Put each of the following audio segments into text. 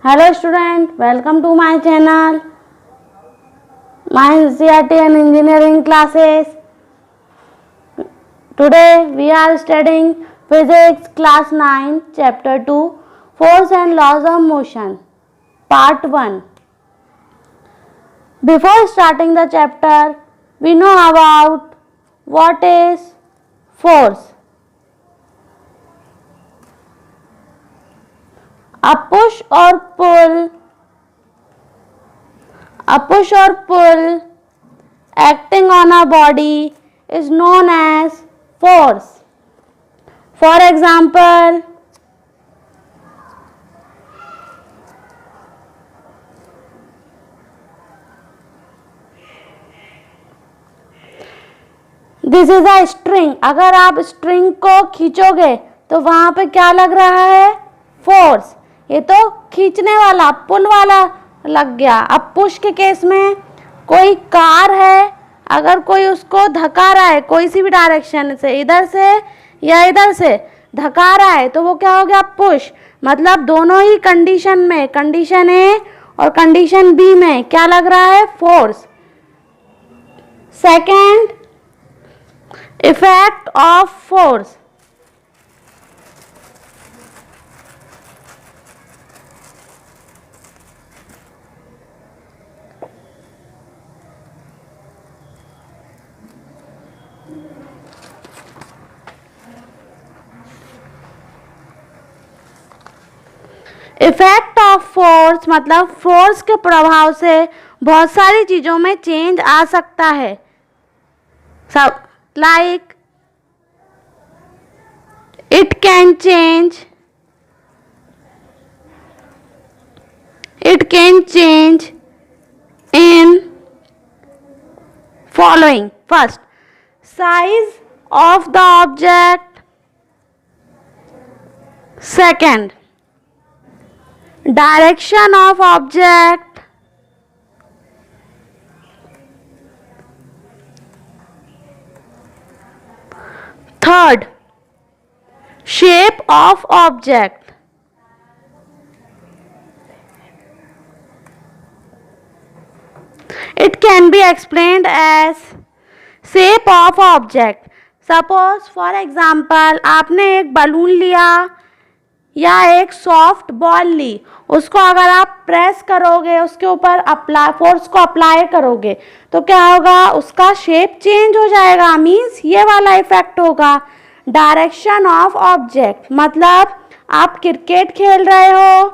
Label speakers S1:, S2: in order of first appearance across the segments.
S1: Hello student, welcome to my channel. My NCERT and engineering classes. Today we are studying physics class 9 chapter 2 force and laws of motion part 1. Before starting the chapter, we know about what is force. A push or pull acting on a body is known as force. For example, this is a string. अगर आप string को खींचोगे तो वहां पे क्या लग रहा है? फोर्स. ये तो खींचने वाला पुल वाला लग गया. अब पुश के केस में कोई कार है, अगर कोई उसको धक्का रहा है कोई सी भी डायरेक्शन से, इधर से या इधर से धक्का रहा है, तो वो क्या हो गया? पुश. मतलब दोनों ही कंडीशन में, कंडीशन ए और कंडीशन बी में क्या लग रहा है? Force. Second, effect of force. Effect of force मतलब फोर्स के प्रभाव से बहुत सारी चीजों में चेंज आ सकता है. सब like it can change in following. First, size of the object. Second, direction of object. Third, shape of object. It can be explained as shape of object. Suppose for example आपने एक balloon लिया या एक soft ball ली, उसको अगर आप press करोगे, उसके ऊपर फोर्स को अप्लाई करोगे तो क्या होगा? उसका शेप चेंज हो जाएगा. मीन्स ये वाला इफेक्ट होगा. डायरेक्शन ऑफ ऑब्जेक्ट मतलब आप क्रिकेट खेल रहे हो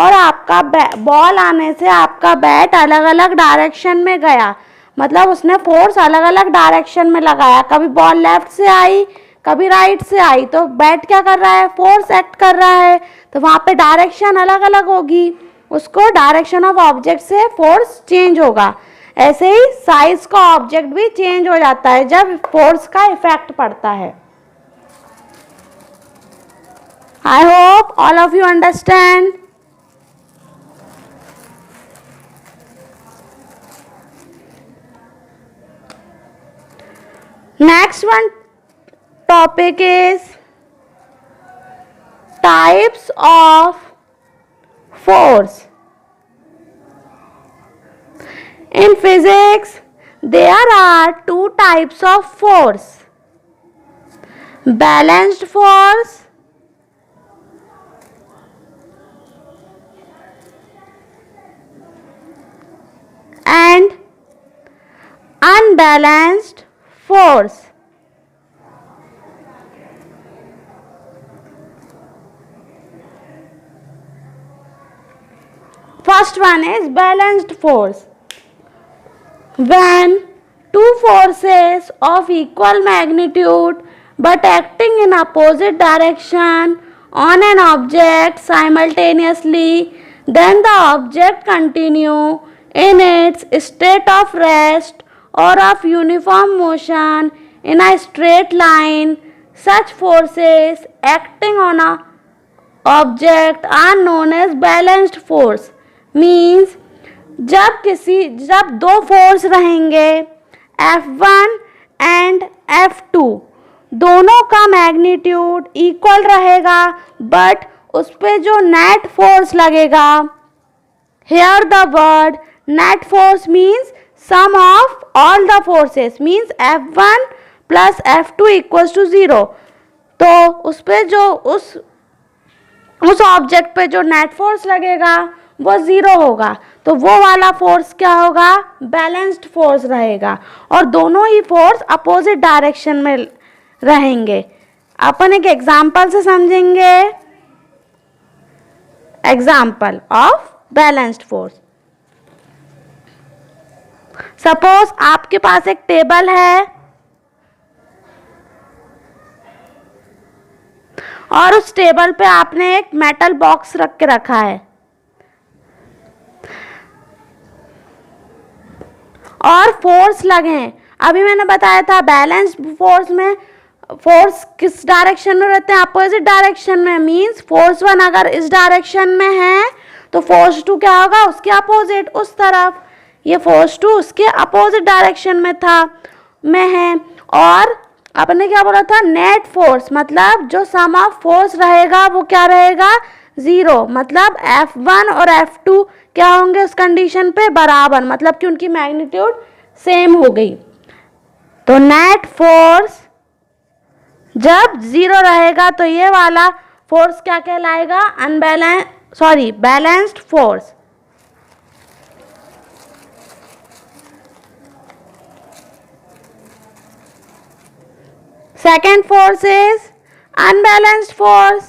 S1: और आपका बॉल आने से आपका बैट अलग अलग डायरेक्शन में गया, मतलब उसने फोर्स अलग अलग डायरेक्शन में लगाया. कभी बॉल लेफ्ट से आई, कभी राइट से आई, तो बैट क्या कर रहा है? फोर्स एक्ट कर रहा है. तो वहाँ पे डायरेक्शन अलग अलग होगी, उसको डायरेक्शन ऑफ ऑब्जेक्ट से फोर्स चेंज होगा. ऐसे ही साइज का ऑब्जेक्ट भी चेंज हो जाता है जब फोर्स का इफेक्ट पड़ता है. I hope all of you understand. Next one topic is types of force. In physics there are two types of force: balanced force and unbalanced force. First one is balanced force. When two forces of equal magnitude but acting in opposite direction on an object simultaneously, then the object continue in its state of rest or of uniform motion in a straight line. Such forces acting on a object are known as balanced force. Means जब दो force रहेंगे F1 and F2, दोनों का magnitude equal रहेगा, but उस पर जो net force लगेगा Here the word net force means sum of all the forces, means F1 plus F2 equals to 0. तो उस पे जो उस ऑब्जेक्ट पे जो नेट फोर्स लगेगा वो 0 होगा, तो वो वाला फोर्स क्या होगा, बैलेंस्ड फोर्स रहेगा, और दोनों ही फोर्स अपोजिट डायरेक्शन में रहेंगे. अपन एक एग्जाम्पल से समझेंगे. Example of balanced force. Suppose आपके पास एक टेबल है और उस टेबल पे आपने एक मेटल बॉक्स रख के रखा है और फोर्स लगे हैं. अभी मैंने बताया था बैलेंस्ड फोर्स में फोर्स किस डायरेक्शन में रहते हैं, अपोजिट डायरेक्शन में. मींस फोर्स 1 अगर इस डायरेक्शन में है तो फोर्स 2 क्या होगा, उसके अपोजिट, उस तरफ. ये फोर्स 2 उसके अपोजिट डायरेक्शन में है. और आपने क्या बोला था, नेट फोर्स मतलब जो सम ऑफ फोर्स रहेगा वो क्या रहेगा, 0. मतलब F1 और F2 क्या होंगे उस कंडीशन पे, बराबर, मतलब कि उनकी मैग्नीट्यूड सेम हो गई. तो नेट फोर्स जब 0 रहेगा तो ये वाला फोर्स क्या कहलाएगा, balanced force. Second force is unbalanced force.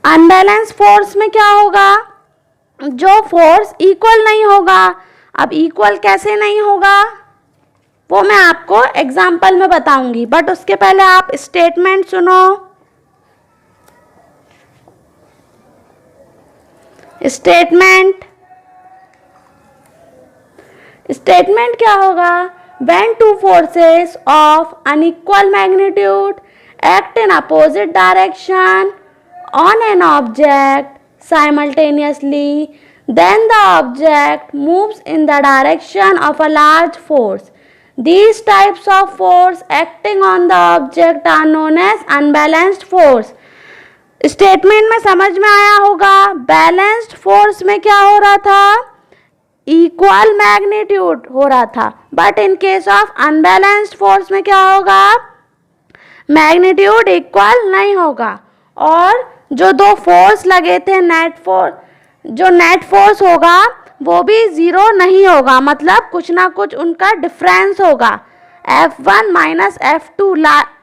S1: Unbalance force में क्या होगा, जो फोर्स इक्वल नहीं होगा. अब इक्वल कैसे नहीं होगा वो मैं आपको एग्जाम्पल में बताऊंगी, बट उसके पहले आप स्टेटमेंट सुनो. स्टेटमेंट क्या होगा, when two forces of unequal magnitude act in opposite direction on an object simultaneously, then the object moves in the direction of a large force. These types of force acting on the object are known as unbalanced force. Statement में समझ में आया होगा. Balanced force में क्या हो रहा था, इक्वल मैग्नीट्यूड हो रहा था, but in case of unbalanced force में क्या होगा, मैग्नीट्यूड इक्वल नहीं होगा. और जो दो फोर्स लगे थे जो नेट फोर्स होगा वो भी 0 नहीं होगा, मतलब कुछ ना कुछ उनका डिफरेंस होगा. F1 माइनस F2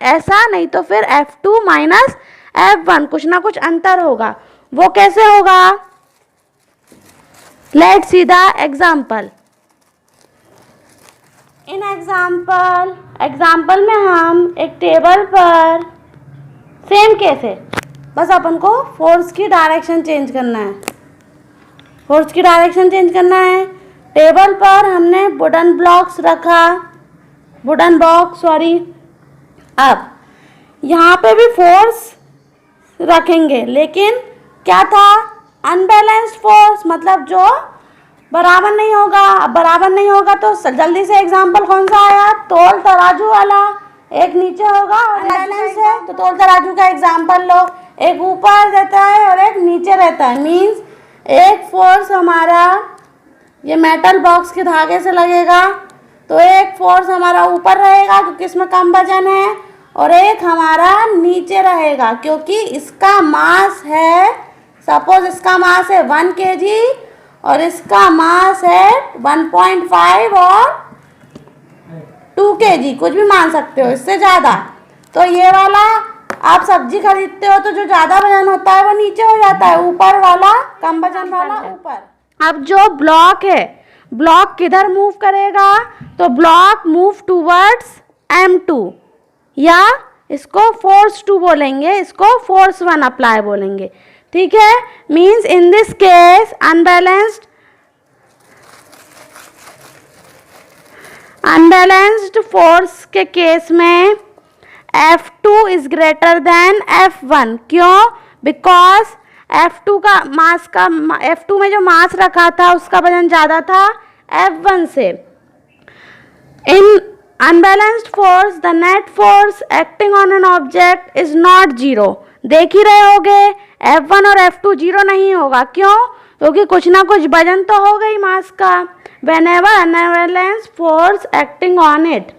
S1: ऐसा, नहीं तो फिर F2 माइनस F1, कुछ ना कुछ अंतर होगा. वो कैसे होगा, let's see the example. In example में हम एक टेबल पर सेम केस है, बस अपन को फोर्स की डायरेक्शन चेंज करना है. टेबल पर हमने वुडन बॉक्स रखा. अब यहाँ पे भी फोर्स रखेंगे, लेकिन क्या था, अनबैलेंस्ड फोर्स, मतलब जो बराबर नहीं होगा. अब बराबर नहीं होगा तो जल्दी से एग्जाम्पल कौन सा आया, तोल तराजू वाला. एक नीचे होगा और अनबैलेंस है तो तोल तराजू का एग्जाम्पल लो. एक ऊपर रहता है और एक नीचे रहता है. मीन्स एक फोर्स हमारा ये मेटल बॉक्स के धागे से लगेगा तो एक फोर्स हमारा ऊपर रहेगा क्योंकि इसमें कम वजन है, और एक हमारा नीचे रहेगा क्योंकि इसका मास है, सपोज इसका मास है 1 kg और इसका मास है 1.5 और 2 kg, कुछ भी मान सकते हो इससे ज़्यादा. तो ये वाला आप सब्जी खरीदते हो तो जो ज़्यादा वजन होता है वो नीचे हो जाता है, ऊपर वाला कम वजन वाला ऊपर. अब जो ब्लॉक है, ब्लॉक किधर मूव करेगा, तो ब्लॉक मूव टूवर्ड्स M2, या इसको फोर्स 2 बोलेंगे, इसको फोर्स 1 अप्लाई बोलेंगे. ठीक है. Means in this case unbalanced force के केस में F2 is greater than F1. क्यों, बिकॉज F2 में जो मास रखा था उसका वजन ज़्यादा था F1 से. इन unbalanced force, the net force acting on an object is not 0. देख ही रहे होगे F1 और F2 जीरो नहीं होगा, क्यों? क्योंकि कुछ ना कुछ वजन तो होगा ही मास का। whenever unbalanced force acting on it.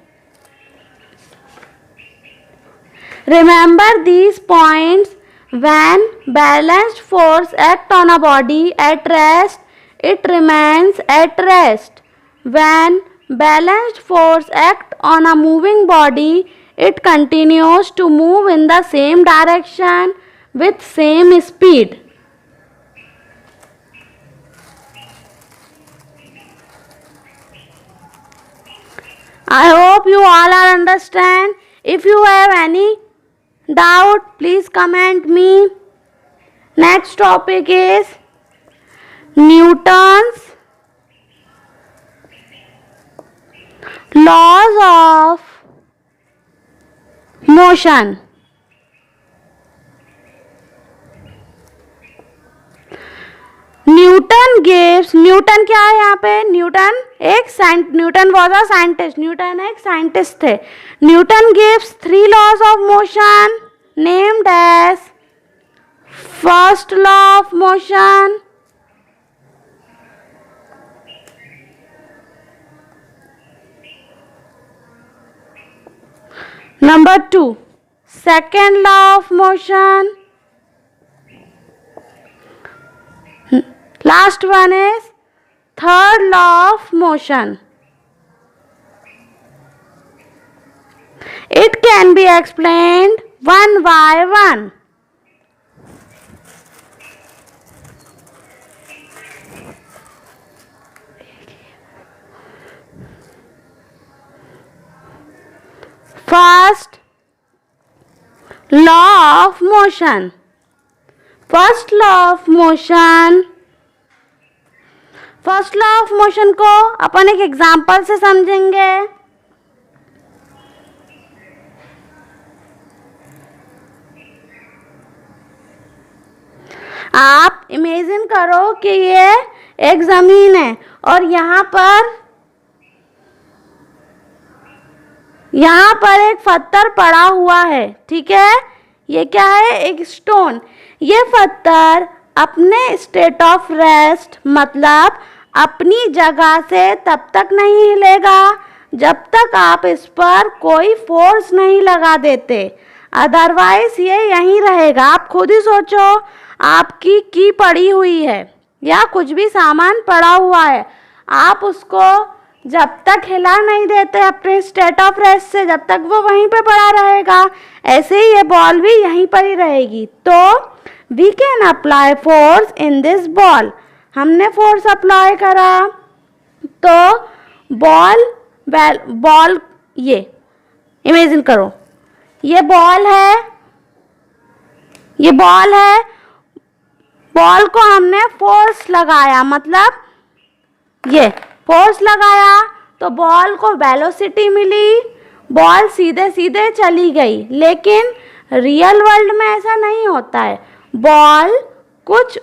S1: Remember these points. When balanced force act on a body at rest, it remains at rest. When balanced force act on a moving body, it continues to move in the same direction with same speed. I hope you all are understand. If you have any doubt, please comment me. Next topic is Newton's laws of motion. Newton क्या है यहाँ पे? Newton was a scientist. Newton एक scientist थे। Newton gives 3 laws of motion named as first law of motion, number 2 second law of motion, last one is third law of motion. It can be explained one by one. First law of motion. First law of motion को अपन एक example से समझेंगे। आप imagine करो कि ये एक जमीन है और यहाँ पर एक पत्थर पड़ा हुआ है, ठीक है? ये क्या है? एक स्टोन। ये पत्थर अपने स्टेट ऑफ रेस्ट मतलब अपनी जगह से तब तक नहीं हिलेगा जब तक आप इस पर कोई फोर्स नहीं लगा देते, अदरवाइज ये यहीं रहेगा। आप खुद ही सोचो, आपकी की पड़ी हुई है या कुछ भी सामान पड़ा हुआ है, आप उसको जब तक हिला नहीं देते अपने स्टेट ऑफ रेस्ट से, जब तक वो वहीं पे पड़ा रहेगा। ऐसे ही ये बॉल भी यहीं पर ही रहेगी। तो we can apply force in this ball. हमने फोर्स अप्लाई करा तो बॉल ये इमेजिन करो, ये बॉल है, बॉल को हमने फोर्स लगाया, मतलब ये फोर्स लगाया तो बॉल को वेलोसिटी मिली, बॉल सीधे सीधे चली गई। लेकिन रियल वर्ल्ड में ऐसा नहीं होता है। बॉल कुछ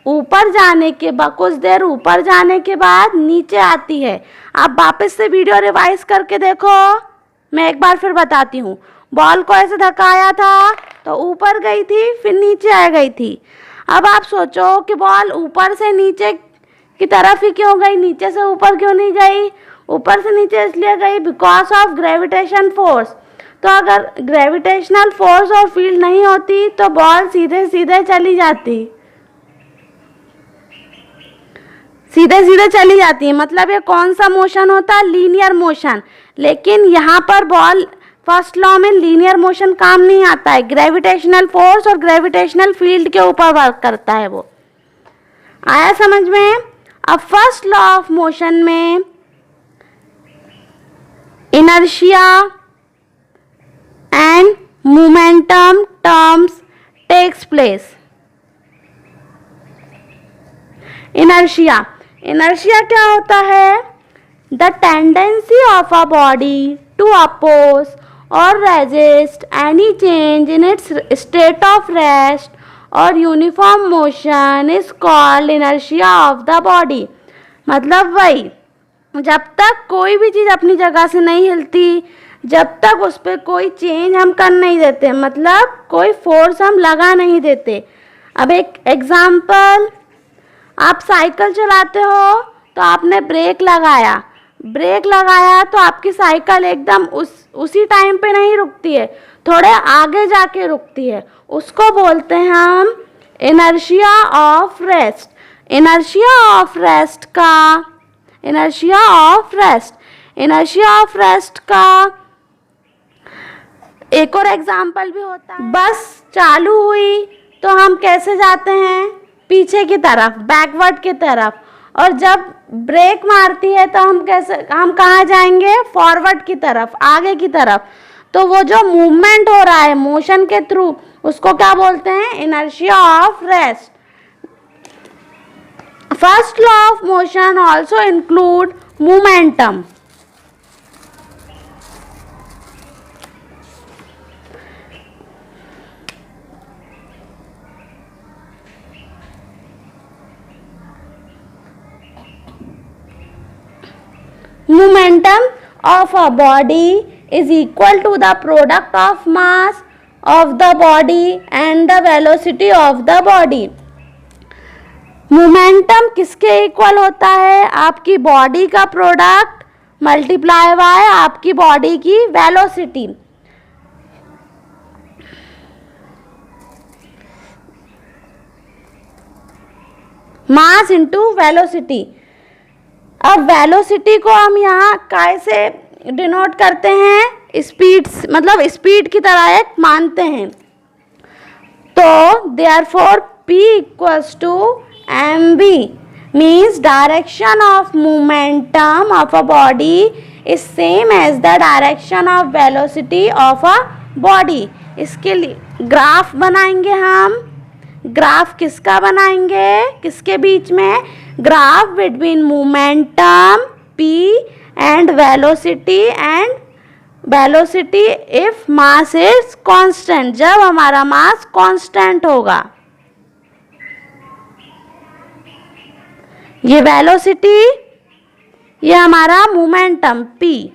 S1: देर ऊपर जाने के बाद नीचे आती है। आप वापस से वीडियो रिवाइज करके देखो, मैं एक बार फिर बताती हूँ। बॉल को ऐसे धकाया था तो ऊपर गई थी, फिर नीचे आ गई थी। अब आप सोचो कि बॉल ऊपर से नीचे की तरफ ही क्यों गई, नीचे से ऊपर क्यों नहीं गई? ऊपर से नीचे इसलिए गई बिकॉज ऑफ ग्रेविटेशन फोर्स। तो अगर ग्रेविटेशनल फोर्स और फील्ड नहीं होती तो बॉल सीधे सीधे चली जाती, मतलब ये कौन सा मोशन होता है? Linear motion. लेकिन यहाँ पर बॉल फर्स्ट लॉ में लीनियर मोशन काम नहीं आता है, ग्रेविटेशनल फोर्स और ग्रेविटेशनल फील्ड के ऊपर वर्क करता है। वो आया समझ में? अब फर्स्ट लॉ ऑफ मोशन में inertia and momentum terms takes place. Inertia क्या होता है? The tendency of a body to oppose or resist any change in its state of rest or uniform motion is called inertia of the body. मतलब वही, जब तक कोई भी चीज़ अपनी जगह से नहीं हिलती, जब तक उस पर कोई चेंज हम कर नहीं देते, मतलब कोई फोर्स हम लगा नहीं देते। अब एक एग्जाम्पल, आप साइकिल चलाते हो तो आपने ब्रेक लगाया तो आपकी साइकिल एकदम उसी टाइम पे नहीं रुकती है, थोड़े आगे जाके रुकती है। उसको बोलते हैं हम inertia of rest. Inertia of rest का एक और एग्जाम्पल भी होता है। बस चालू हुई तो हम कैसे जाते हैं, पीछे की तरफ, बैकवर्ड की तरफ, और जब ब्रेक मारती है तो हम कहाँ जाएंगे, फॉरवर्ड की तरफ, आगे की तरफ। तो वो जो मूवमेंट हो रहा है मोशन के थ्रू, उसको क्या बोलते हैं, inertia of rest. First law of motion also include momentum. Momentum of a body is equal to the product of mass of the body and the velocity of the body. Momentum किसके equal होता है, आपकी body का product multiply by आपकी body की velocity. Mass into velocity. अब velocity को हम यहाँ कैसे डिनोट करते हैं, स्पीड, मतलब स्पीड की तरह एक मानते हैं। तो therefore P equals to mv means direction of momentum of a body is same as the direction of velocity of a body. इसके लिए ग्राफ बनाएंगे हम। ग्राफ किसका बनाएंगे, किसके बीच में, graph between momentum P and velocity if mass is constant, जब हमारा मास कांस्टेंट होगा। ये वेलोसिटी, ये हमारा momentum P।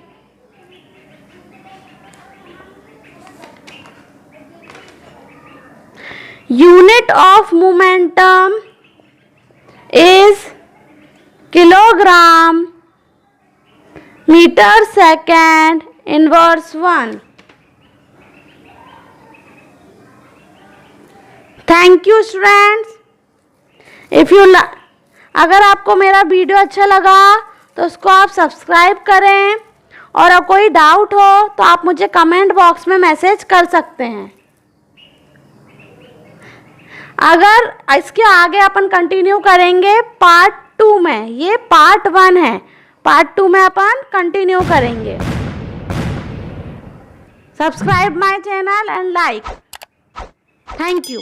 S1: Unit of momentum is kilogram meter second inverse 1. Thank you students. If you अगर आपको मेरा वीडियो अच्छा लगा तो उसको आप सब्सक्राइब करें, और कोई डाउट हो तो आप मुझे कमेंट बॉक्स में मैसेज कर सकते हैं। अगर इसके आगे अपन कंटिन्यू करेंगे पार्ट 2 में, ये पार्ट 1 है, पार्ट 2 में अपन कंटिन्यू करेंगे। Subscribe my channel and like. Thank you.